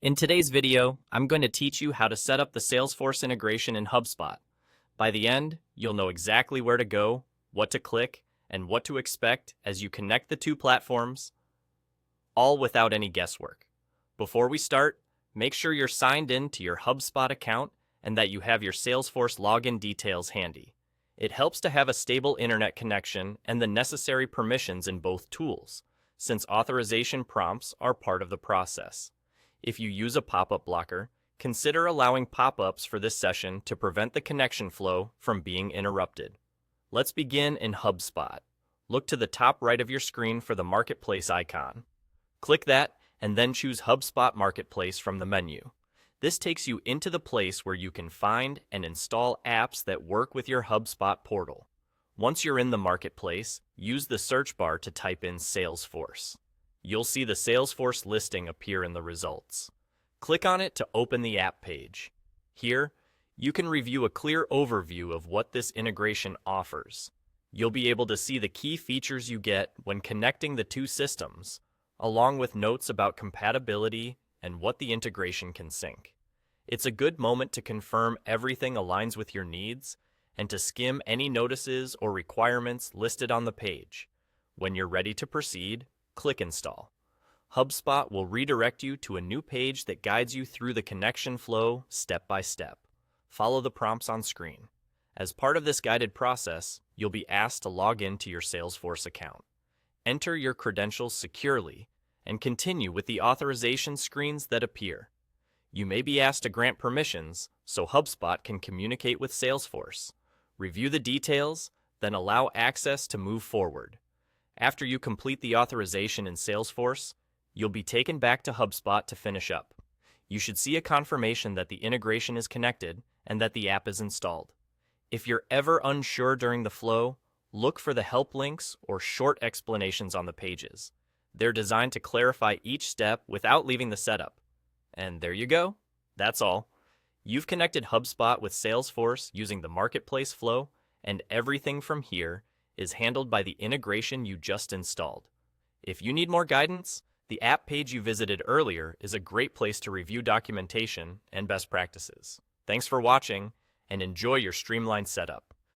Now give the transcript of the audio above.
In today's video, I'm going to teach you how to set up the Salesforce integration in HubSpot. By the end, you'll know exactly where to go, what to click, and what to expect as you connect the two platforms, all without any guesswork. Before we start, make sure you're signed in to your HubSpot account and that you have your Salesforce login details handy. It helps to have a stable internet connection and the necessary permissions in both tools, since authorization prompts are part of the process. If you use a pop-up blocker, consider allowing pop-ups for this session to prevent the connection flow from being interrupted. Let's begin in HubSpot. Look to the top right of your screen for the Marketplace icon. Click that and then choose HubSpot Marketplace from the menu. This takes you into the place where you can find and install apps that work with your HubSpot portal. Once you're in the Marketplace, use the search bar to type in Salesforce. You'll see the Salesforce listing appear in the results. Click on it to open the app page. Here, you can review a clear overview of what this integration offers. You'll be able to see the key features you get when connecting the two systems, along with notes about compatibility and what the integration can sync. It's a good moment to confirm everything aligns with your needs and to skim any notices or requirements listed on the page. When you're ready to proceed, click Install. HubSpot will redirect you to a new page that guides you through the connection flow step by step. Follow the prompts on screen. As part of this guided process, you'll be asked to log into your Salesforce account. Enter your credentials securely and continue with the authorization screens that appear. You may be asked to grant permissions so HubSpot can communicate with Salesforce. Review the details, then allow access to move forward. After you complete the authorization in Salesforce, you'll be taken back to HubSpot to finish up. You should see a confirmation that the integration is connected and that the app is installed. If you're ever unsure during the flow, look for the help links or short explanations on the pages. They're designed to clarify each step without leaving the setup. And there you go. That's all. You've connected HubSpot with Salesforce using the Marketplace flow, and everything from here is handled by the integration you just installed. If you need more guidance, the app page you visited earlier is a great place to review documentation and best practices. Thanks for watching, and enjoy your streamlined setup.